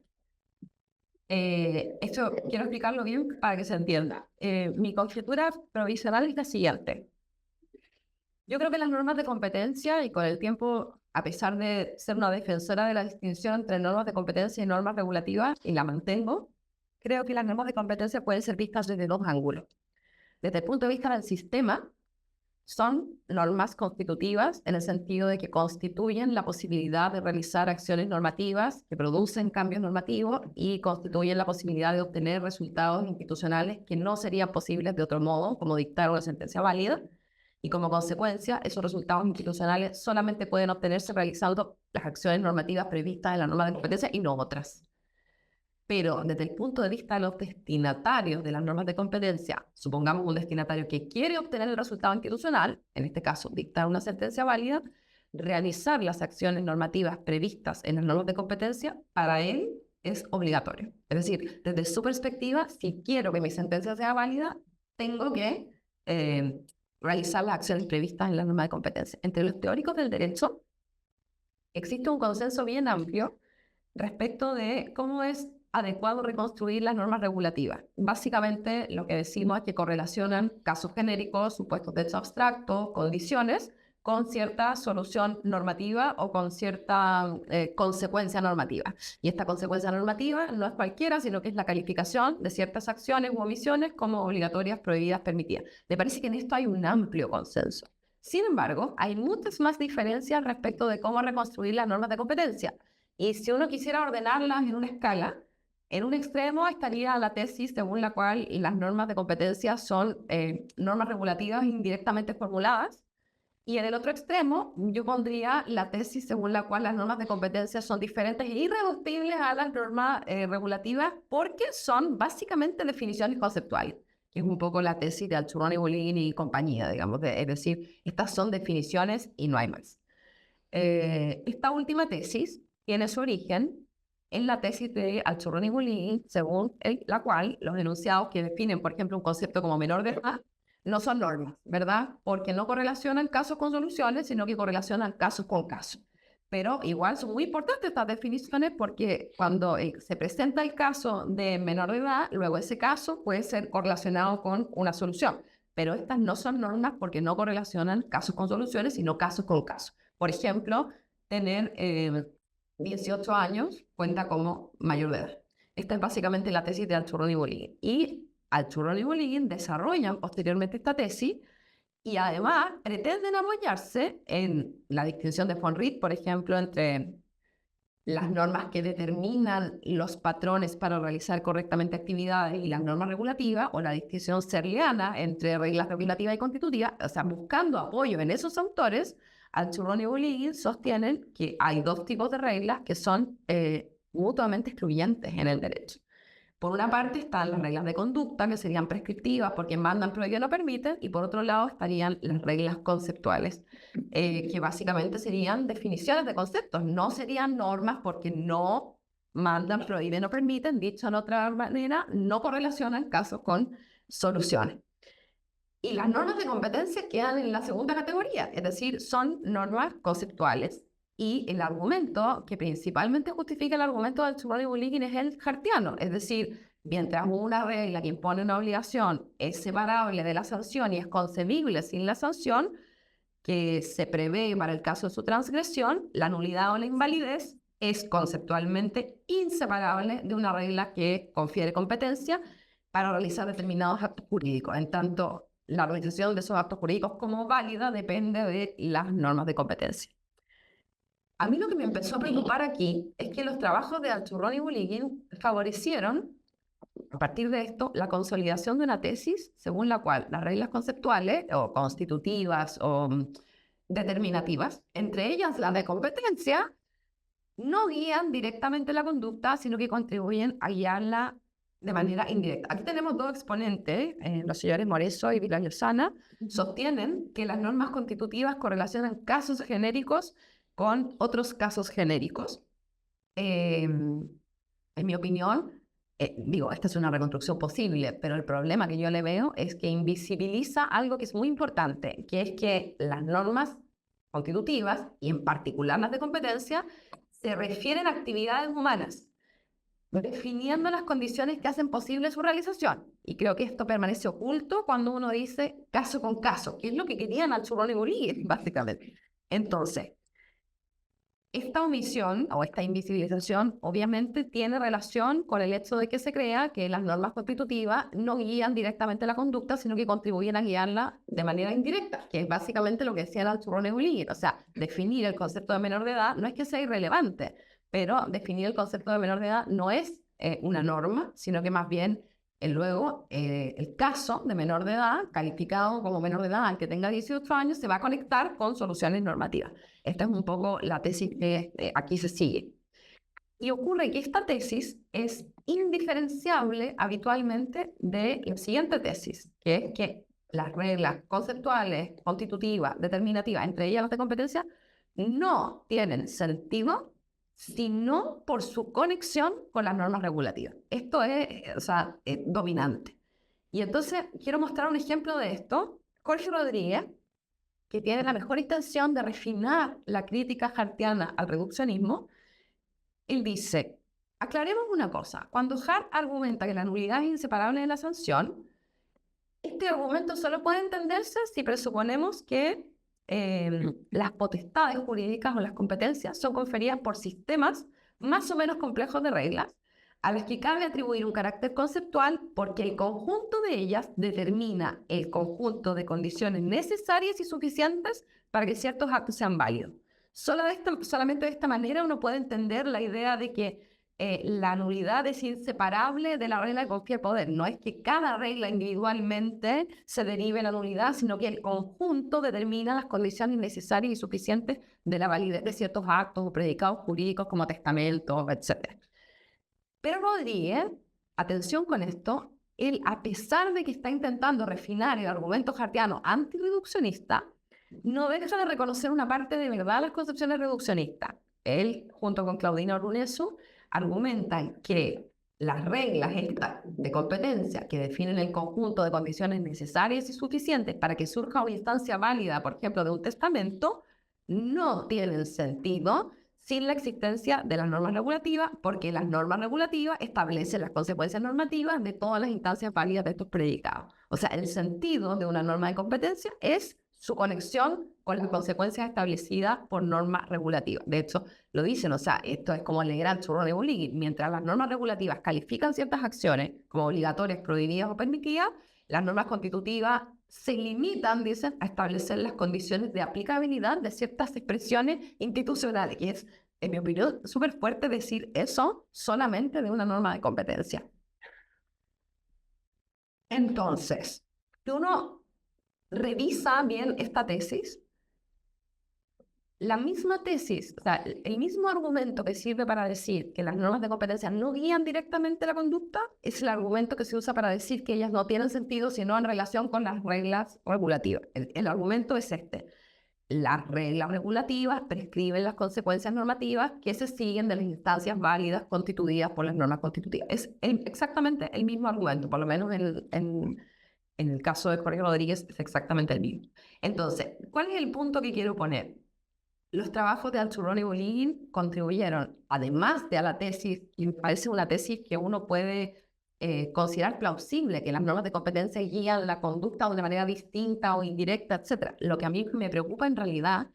Esto quiero explicarlo bien para que se entienda. Mi conjetura provisional es la siguiente. Yo creo que las normas de competencia, y con el tiempo, a pesar de ser una defensora de la distinción entre normas de competencia y normas regulativas, y la mantengo, creo que las normas de competencia pueden ser vistas desde dos ángulos. Desde el punto de vista del sistema, son normas constitutivas en el sentido de que constituyen la posibilidad de realizar acciones normativas que producen cambios normativos y constituyen la posibilidad de obtener resultados institucionales que no serían posibles de otro modo, como dictar una sentencia válida, y como consecuencia, esos resultados institucionales solamente pueden obtenerse realizando las acciones normativas previstas en la norma de competencia y no otras. Pero desde el punto de vista de los destinatarios de las normas de competencia, supongamos un destinatario que quiere obtener el resultado institucional, en este caso dictar una sentencia válida, realizar las acciones normativas previstas en las normas de competencia, para él es obligatorio. Es decir, desde su perspectiva, si quiero que mi sentencia sea válida, tengo que realizar las acciones previstas en la norma de competencia. Entre los teóricos del derecho existe un consenso bien amplio respecto de cómo es adecuado reconstruir las normas regulativas. Básicamente, lo que decimos es que correlacionan casos genéricos, supuestos de hecho abstractos, condiciones, con cierta solución normativa o con cierta consecuencia normativa. Y esta consecuencia normativa no es cualquiera, sino que es la calificación de ciertas acciones u omisiones como obligatorias, prohibidas, permitidas. Me parece que en esto hay un amplio consenso. Sin embargo, hay muchas más diferencias respecto de cómo reconstruir las normas de competencia. Y si uno quisiera ordenarlas en una escala, en un extremo estaría la tesis según la cual las normas de competencia son normas regulativas indirectamente formuladas. Y en el otro extremo, yo pondría la tesis según la cual las normas de competencia son diferentes e irreductibles a las normas regulativas porque son básicamente definiciones conceptuales, que es un poco la tesis de Alchurrón y Bolin y compañía, digamos. Es decir, estas son definiciones y no hay más. Esta última tesis tiene su origen en la tesis de Alchurrón y Bolin, según la cual los enunciados que definen, por ejemplo, un concepto como menor de edad, no son normas, ¿verdad? Porque no correlacionan casos con soluciones, sino que correlacionan casos con casos. Pero igual son muy importantes estas definiciones porque cuando se presenta el caso de menor de edad, luego ese caso puede ser correlacionado con una solución. Pero estas no son normas porque no correlacionan casos con soluciones, sino casos con casos. Por ejemplo, tener 18 años cuenta como mayor de edad. Esta es básicamente la tesis de Alchurrón y Bolin. Y Alchurrón y Bolin desarrollan posteriormente esta tesis y además pretenden apoyarse en la distinción de von Wright, por ejemplo, entre las normas que determinan los patrones para realizar correctamente actividades y las normas regulativas, o la distinción serliana entre reglas regulativas y constitutivas. O sea, buscando apoyo en esos autores, Alchurrón y Bolin sostienen que hay dos tipos de reglas que son mutuamente excluyentes en el derecho. Por una parte están las reglas de conducta, que serían prescriptivas porque mandan, prohíben o permiten, y por otro lado estarían las reglas conceptuales, que básicamente serían definiciones de conceptos, no serían normas porque no mandan, prohíben o permiten, dicho de otra manera, no correlacionan casos con soluciones. Y las normas de competencia quedan en la segunda categoría, es decir, son normas conceptuales. Y el argumento que principalmente justifica el argumento del Alchurrón y Bolin es el hartiano, es decir, mientras una regla que impone una obligación es separable de la sanción y es concebible sin la sanción que se prevé para el caso de su transgresión, la nulidad o la invalidez es conceptualmente inseparable de una regla que confiere competencia para realizar determinados actos jurídicos. En tanto, la realización de esos actos jurídicos como válida depende de las normas de competencia. A mí lo que me empezó a preocupar aquí es que los trabajos de Alchurrón y Bolin favorecieron, a partir de esto, la consolidación de una tesis según la cual las reglas conceptuales o constitutivas o determinativas, entre ellas las de competencia, no guían directamente la conducta, sino que contribuyen a guiarla de manera indirecta. Aquí tenemos dos exponentes, los señores Moreso y Villañosana, sostienen que las normas constitutivas correlacionan casos genéricos con otros casos genéricos. En mi opinión, esta es una reconstrucción posible, pero el problema que yo le veo es que invisibiliza algo que es muy importante, que es que las normas constitutivas, y en particular las de competencia, se refieren a actividades humanas, definiendo las condiciones que hacen posible su realización. Y creo que esto permanece oculto cuando uno dice caso con caso, que es lo que querían Alchurrón y Bolin, básicamente. Entonces, esta omisión o esta invisibilización obviamente tiene relación con el hecho de que se crea que las normas constitutivas no guían directamente la conducta, sino que contribuyen a guiarla de manera indirecta, que es básicamente lo que decía Alchurrón y Bolin. O sea, definir el concepto de menor de edad no es que sea irrelevante, pero definir el concepto de menor de edad no es una norma, sino que más bien luego el caso de menor de edad, calificado como menor de edad, aunque tenga 18 años, se va a conectar con soluciones normativas. Esta es un poco la tesis que aquí se sigue. Y ocurre que esta tesis es indiferenciable habitualmente de la siguiente tesis, que es que las reglas conceptuales, constitutivas, determinativas, entre ellas las de competencia, no tienen sentido sino por su conexión con las normas regulativas. Esto es dominante. Y entonces quiero mostrar un ejemplo de esto. Jorge Rodríguez, que tiene la mejor intención de refinar la crítica hartiana al reduccionismo, él dice, aclaremos una cosa, cuando Hart argumenta que la nulidad es inseparable de la sanción, este argumento solo puede entenderse si presuponemos que las potestades jurídicas o las competencias son conferidas por sistemas más o menos complejos de reglas, a las que cabe atribuir un carácter conceptual porque el conjunto de ellas determina el conjunto de condiciones necesarias y suficientes para que ciertos actos sean válidos. Solamente de esta manera uno puede entender la idea de que la nulidad es inseparable de la regla que confía el poder. No es que cada regla individualmente se derive en la nulidad, sino que el conjunto determina las condiciones necesarias y suficientes de la validez de ciertos actos o predicados jurídicos como testamentos, etc. Pero Rodríguez, atención con esto, él, a pesar de que está intentando refinar el argumento hartiano antirreduccionista, no deja de reconocer una parte de verdad de las concepciones reduccionistas. Él, junto con Claudina Orrunesu, argumentan que las reglas estas de competencia que definen el conjunto de condiciones necesarias y suficientes para que surja una instancia válida, por ejemplo, de un testamento, no tienen sentido sin la existencia de las normas regulativas, porque las normas regulativas establecen las consecuencias normativas de todas las instancias válidas de estos predicados. O sea, el sentido de una norma de competencia es su conexión con las consecuencias establecidas por normas regulativas. De hecho, lo dicen, o sea, esto es como Legrand, Churron y Bulligin. Mientras las normas regulativas califican ciertas acciones como obligatorias, prohibidas o permitidas, las normas constitutivas se limitan, dicen, a establecer las condiciones de aplicabilidad de ciertas expresiones institucionales, que es, en mi opinión, súper fuerte decir eso solamente de una norma de competencia. Entonces, si uno revisa bien esta tesis, la misma tesis, o sea, el mismo argumento que sirve para decir que las normas de competencia no guían directamente la conducta, es el argumento que se usa para decir que ellas no tienen sentido sino en relación con las reglas regulativas. El argumento es este. Las reglas regulativas prescriben las consecuencias normativas que se siguen de las instancias válidas constituidas por las normas constitutivas. Es exactamente el mismo argumento, por lo menos en el caso de Jorge Rodríguez es exactamente el mismo. Entonces, ¿cuál es el punto que quiero poner? Los trabajos de Altshuron y Bulligin contribuyeron, además de a la tesis, y me parece una tesis que uno puede considerar plausible, que las normas de competencia guían la conducta de una manera distinta o indirecta, etc. Lo que a mí me preocupa en realidad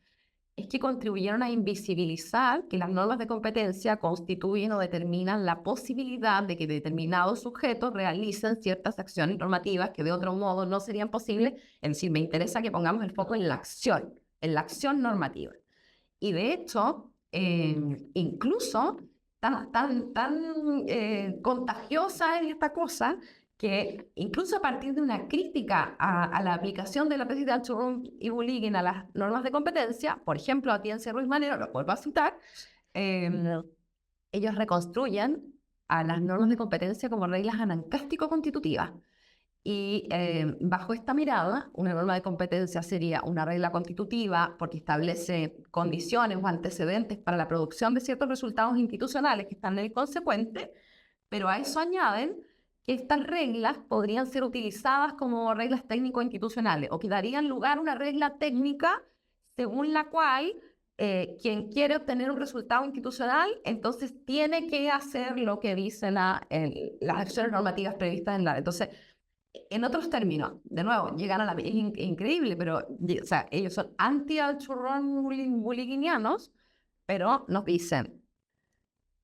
es que contribuyeron a invisibilizar que las normas de competencia constituyen o determinan la posibilidad de que determinados sujetos realicen ciertas acciones normativas que de otro modo no serían posibles. Es decir, me interesa que pongamos el foco en la acción normativa. Y de hecho, incluso tan contagiosa es esta cosa que incluso a partir de una crítica a la aplicación de la tesis de Altshuron y Bulligin a las normas de competencia, por ejemplo, a Atienza y Ruiz Manero, lo vuelvo a citar, ellos reconstruyen a las normas de competencia como reglas anancástico-constitutivas. Y bajo esta mirada, una norma de competencia sería una regla constitutiva porque establece condiciones o antecedentes para la producción de ciertos resultados institucionales que están en el consecuente, pero a eso añaden que estas reglas podrían ser utilizadas como reglas técnico-institucionales o que darían lugar a una regla técnica según la cual quien quiere obtener un resultado institucional, entonces tiene que hacer lo que dicen las acciones normativas previstas en la ley. Entonces, en otros términos, de nuevo, llegan a la... Es increíble, pero o sea, ellos son anti-Altshuron bulliginianos, pero nos dicen,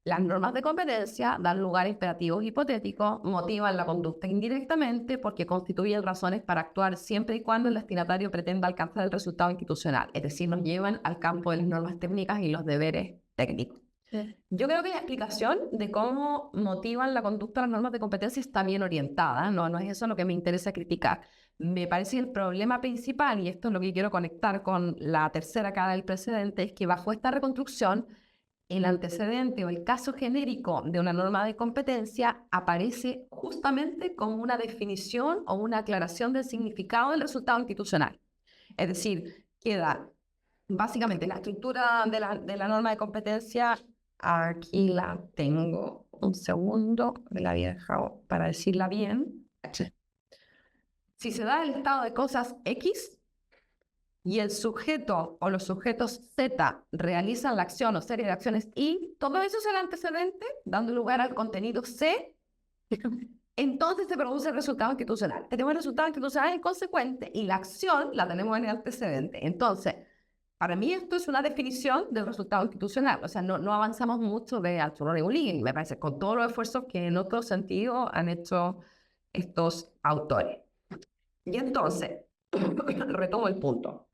las normas de competencia dan lugar a imperativos hipotéticos, motivan la conducta indirectamente porque constituyen razones para actuar siempre y cuando el destinatario pretenda alcanzar el resultado institucional, es decir, nos llevan al campo de las normas técnicas y los deberes técnicos. Yo creo que la explicación de cómo motivan la conducta las normas de competencia está bien orientada, no es eso lo que me interesa criticar. Me parece que el problema principal, y esto es lo que quiero conectar con la tercera cara del precedente, es que bajo esta reconstrucción, el antecedente o el caso genérico de una norma de competencia aparece justamente como una definición o una aclaración del significado del resultado institucional. Es decir, queda Básicamente, la estructura de la norma de competencia, aquí la tengo. Un segundo, me la había dejado para decirla bien. Si se da el estado de cosas X y el sujeto o los sujetos Z realizan la acción o serie de acciones Y, todo eso es el antecedente, dando lugar al contenido C, entonces se produce el resultado institucional. Tenemos el resultado institucional inconsecuente y la acción la tenemos en el antecedente. Entonces, para mí esto es una definición del resultado institucional. O sea, no avanzamos mucho de Arturo Regulín, me parece, con todos los esfuerzos que en otro sentido han hecho estos autores. Y entonces, retomo el punto.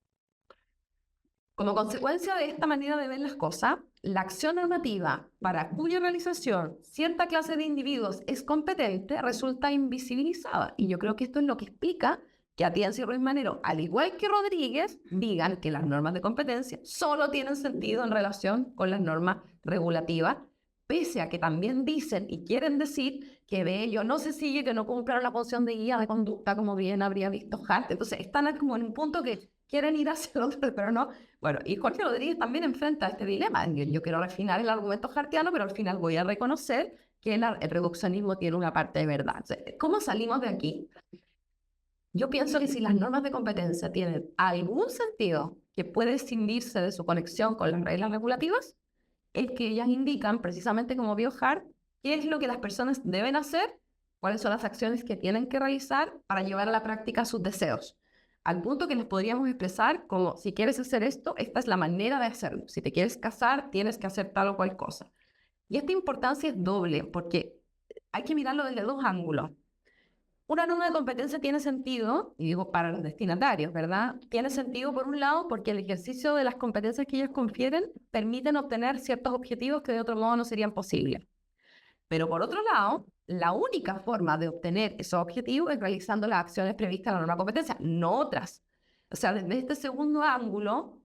Como consecuencia de esta manera de ver las cosas, la acción normativa para cuya realización cierta clase de individuos es competente resulta invisibilizada. Y yo creo que esto es lo que explica que Atienza y Ruiz Manero, al igual que Rodríguez, digan que las normas de competencia solo tienen sentido en relación con las normas regulativas, pese a que también dicen y quieren decir que de ello no se sigue que no cumplieron la función de guía de conducta como bien habría visto Hart. Entonces están como en un punto que quieren ir hacia el otro, pero no. Bueno, y Jorge Rodríguez también enfrenta este dilema. Yo quiero refinar el argumento hartiano, pero al final voy a reconocer que el reduccionismo tiene una parte de verdad. Entonces, ¿cómo salimos de aquí? Yo pienso que si las normas de competencia tienen algún sentido que puede escindirse de su conexión con las reglas regulativas, es que ellas indican, precisamente como vio Hart, qué es lo que las personas deben hacer, cuáles son las acciones que tienen que realizar para llevar a la práctica sus deseos. Al punto que les podríamos expresar como, si quieres hacer esto, esta es la manera de hacerlo. Si te quieres casar, tienes que hacer tal o cual cosa. Y esta importancia es doble, porque hay que mirarlo desde dos ángulos. Una norma de competencia tiene sentido, y digo para los destinatarios, ¿verdad? Tiene sentido por un lado porque el ejercicio de las competencias que ellos confieren permiten obtener ciertos objetivos que de otro modo no serían posibles. Pero por otro lado, la única forma de obtener esos objetivos es realizando las acciones previstas en la norma de competencia, no otras. O sea, desde este segundo ángulo,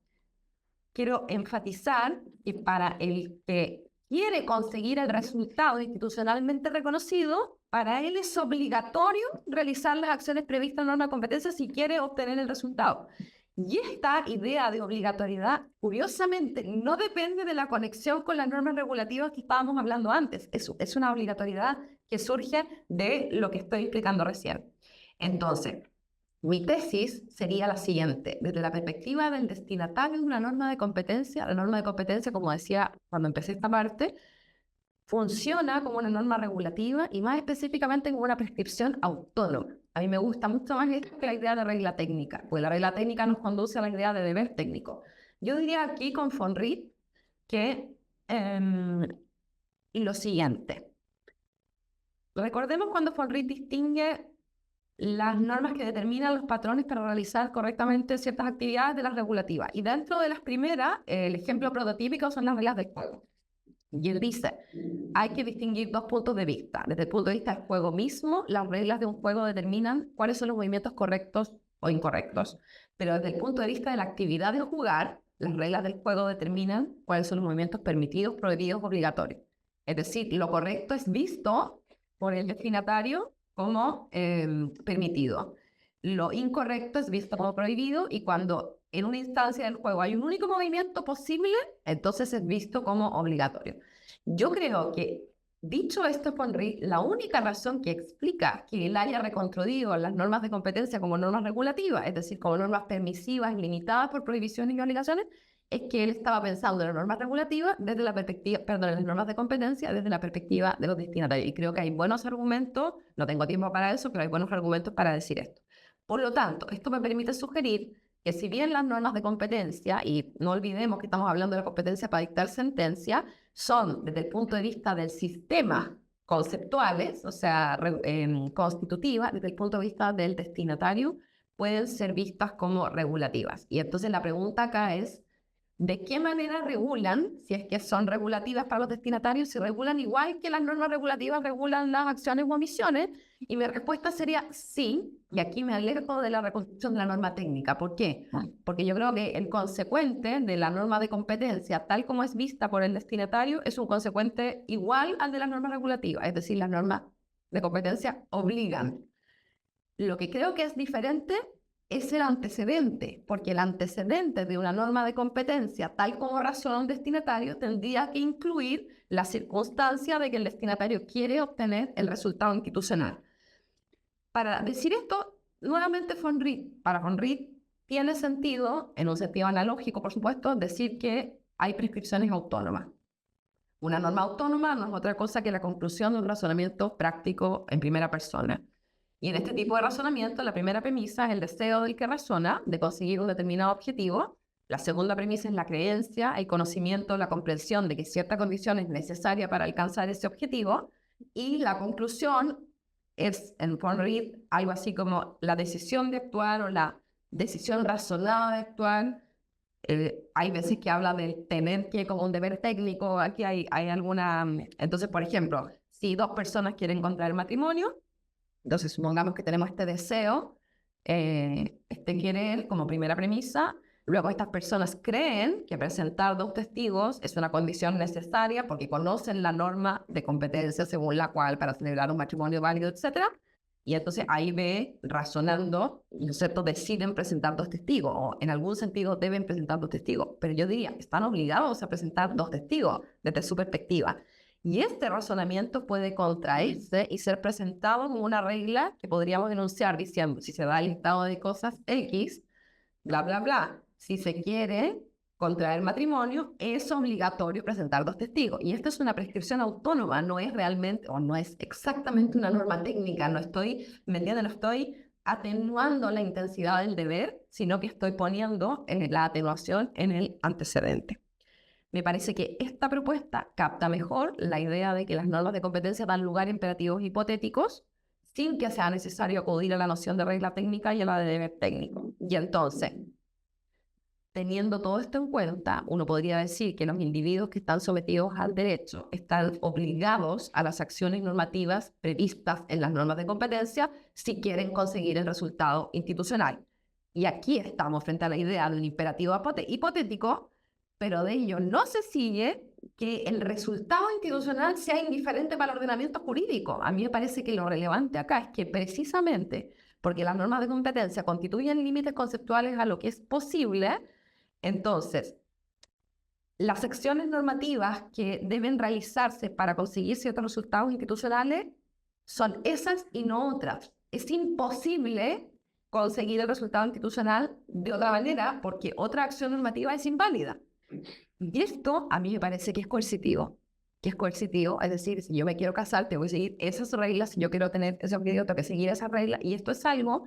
quiero enfatizar que para el que quiere conseguir el resultado institucionalmente reconocido, para él es obligatorio realizar las acciones previstas en la norma de competencia si quiere obtener el resultado. Y esta idea de obligatoriedad, curiosamente, no depende de la conexión con las normas regulativas que estábamos hablando antes. Es una obligatoriedad que surge de lo que estoy explicando recién. Entonces, mi tesis sería la siguiente. Desde la perspectiva del destinatario de una norma de competencia, la norma de competencia, como decía cuando empecé esta parte, funciona como una norma regulativa y más específicamente como una prescripción autónoma. A mí me gusta mucho más esto que la idea de regla técnica, porque la regla técnica nos conduce a la idea de deber técnico. Yo diría aquí con von Wright que lo siguiente. Recordemos cuando von Wright distingue las normas que determinan los patrones para realizar correctamente ciertas actividades de las regulativas. Y dentro de las primeras, el ejemplo prototípico son las reglas del juego. Y él dice, hay que distinguir dos puntos de vista. Desde el punto de vista del juego mismo, las reglas de un juego determinan cuáles son los movimientos correctos o incorrectos. Pero desde el punto de vista de la actividad de jugar, las reglas del juego determinan cuáles son los movimientos permitidos, prohibidos, obligatorios. Es decir, lo correcto es visto por el destinatario como permitido. Lo incorrecto es visto como prohibido y cuando en una instancia del juego hay un único movimiento posible, entonces es visto como obligatorio. Yo creo que, dicho esto por Wright, la única razón que explica que él haya reconstruido las normas de competencia como normas regulativas, es decir, como normas permisivas limitadas por prohibiciones y obligaciones, es que él estaba pensando en las normas regulativas desde la perspectiva, perdón, en las normas de competencia desde la perspectiva de los destinatarios. Y creo que hay buenos argumentos, no tengo tiempo para eso, pero hay buenos argumentos para decir esto. Por lo tanto, esto me permite sugerir que si bien las normas de competencia, y no olvidemos que estamos hablando de la competencia para dictar sentencia, son desde el punto de vista del sistema conceptuales, o sea, constitutivas, desde el punto de vista del destinatario, pueden ser vistas como regulativas. Y entonces la pregunta acá es, ¿de qué manera regulan, si es que son regulativas para los destinatarios, si regulan igual que las normas regulativas regulan las acciones u omisiones? Y mi respuesta sería sí, y aquí me alejo de la reconstrucción de la norma técnica. ¿Por qué? Porque yo creo que el consecuente de la norma de competencia, tal como es vista por el destinatario, es un consecuente igual al de las normas regulativas, es decir, las normas de competencia obligan. Lo que creo que es diferente es el antecedente, porque el antecedente de una norma de competencia, tal como razona un destinatario, tendría que incluir la circunstancia de que el destinatario quiere obtener el resultado institucional. Para decir esto, nuevamente von Wright. Para von Wright tiene sentido, en un sentido analógico, por supuesto, decir que hay prescripciones autónomas. Una norma autónoma no es otra cosa que la conclusión de un razonamiento práctico en primera persona. Y en este tipo de razonamiento, la primera premisa es el deseo del que razona de conseguir un determinado objetivo. La segunda premisa es la creencia, el conocimiento, la comprensión de que cierta condición es necesaria para alcanzar ese objetivo. Y la conclusión es, en von Wright, algo así como la decisión de actuar o la decisión razonada de actuar. Hay veces que habla del tener que como un deber técnico. Aquí hay alguna... Entonces, por ejemplo, si dos personas quieren contraer matrimonio, entonces supongamos que tenemos este deseo, este querer como primera premisa. Luego estas personas creen que presentar dos testigos es una condición necesaria porque conocen la norma de competencia según la cual para celebrar un matrimonio válido, etc. Y entonces ahí ve, razonando, ¿no es cierto?, deciden presentar dos testigos, o en algún sentido deben presentar dos testigos. Pero yo diría, están obligados a presentar dos testigos desde su perspectiva. Y este razonamiento puede contraerse y ser presentado como una regla que podríamos enunciar diciendo, si se da el listado de cosas X, bla, bla, bla. Si se quiere contraer matrimonio, es obligatorio presentar dos testigos. Y esta es una prescripción autónoma, no es realmente, o no es exactamente una norma técnica. No estoy, ¿me entienden? No estoy atenuando la intensidad del deber, sino que estoy poniendo la atenuación en el antecedente. Me parece que esta propuesta capta mejor la idea de que las normas de competencia dan lugar a imperativos hipotéticos sin que sea necesario acudir a la noción de regla técnica y a la de deber técnico. Y entonces, teniendo todo esto en cuenta, uno podría decir que los individuos que están sometidos al derecho están obligados a las acciones normativas previstas en las normas de competencia si quieren conseguir el resultado institucional. Y aquí estamos frente a la idea de un imperativo hipotético, pero de ello no se sigue que el resultado institucional sea indiferente para el ordenamiento jurídico. A mí me parece que lo relevante acá es que precisamente porque las normas de competencia constituyen límites conceptuales a lo que es posible, entonces las acciones normativas que deben realizarse para conseguir ciertos resultados institucionales son esas y no otras. Es imposible conseguir el resultado institucional de otra manera porque otra acción normativa es inválida. Y esto a mí me parece que es coercitivo. Es decir, si yo me quiero casar, tengo que seguir esas reglas, si yo quiero tener ese objetivo, tengo que seguir esas reglas. Y esto es algo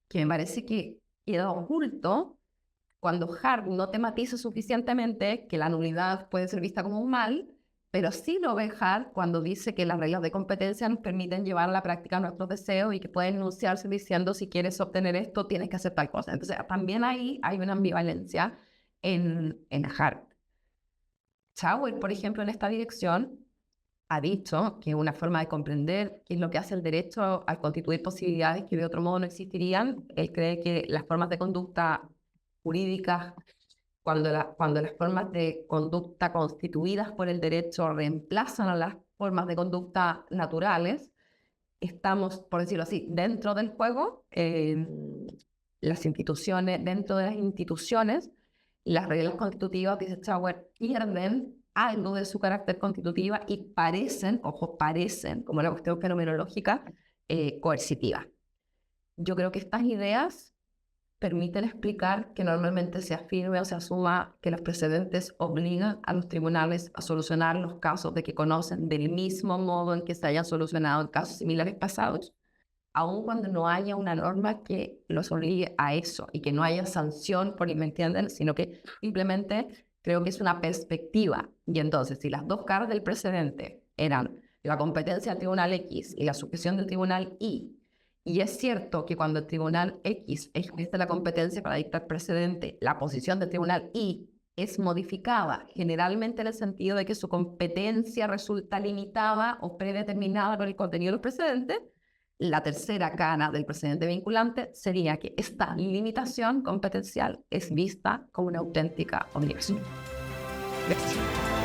que me parece que queda oculto cuando Hart no tematiza suficientemente que la nulidad puede ser vista como un mal, pero sí lo ve Hart cuando dice que las reglas de competencia nos permiten llevar a la práctica nuestros deseos y que pueden enunciarse diciendo si quieres obtener esto, tienes que hacer tal cosa. Entonces, también ahí hay una ambivalencia en Hart. Schauer, por ejemplo, en esta dirección, ha dicho que una forma de comprender qué es lo que hace el derecho al constituir posibilidades que de otro modo no existirían. Él cree que las formas de conducta jurídicas, cuando las formas de conducta constituidas por el derecho reemplazan a las formas de conducta naturales, estamos, por decirlo así, dentro del juego. Las instituciones, dentro de las instituciones, las reglas constitutivas, dice Schauer, pierden algo de su carácter constitutiva y parecen, ojo, parecen, como la cuestión fenomenológica, coercitiva. Yo creo que estas ideas permiten explicar que normalmente se afirme o se asuma que los precedentes obligan a los tribunales a solucionar los casos de que conocen del mismo modo en que se hayan solucionado en casos similares pasados, aun cuando no haya una norma que los obligue a eso y que no haya sanción por, ¿me entienden? Sino que simplemente creo que es una perspectiva. Y entonces, si las dos caras del precedente eran la competencia del tribunal X y la sujeción del tribunal y es cierto que cuando el tribunal X ejerce la competencia para dictar precedente, la posición del tribunal Y es modificada, generalmente en el sentido de que su competencia resulta limitada o predeterminada por el contenido del precedente, la tercera cara del precedente vinculante sería que esta limitación competencial es vista como una auténtica obligación. Gracias.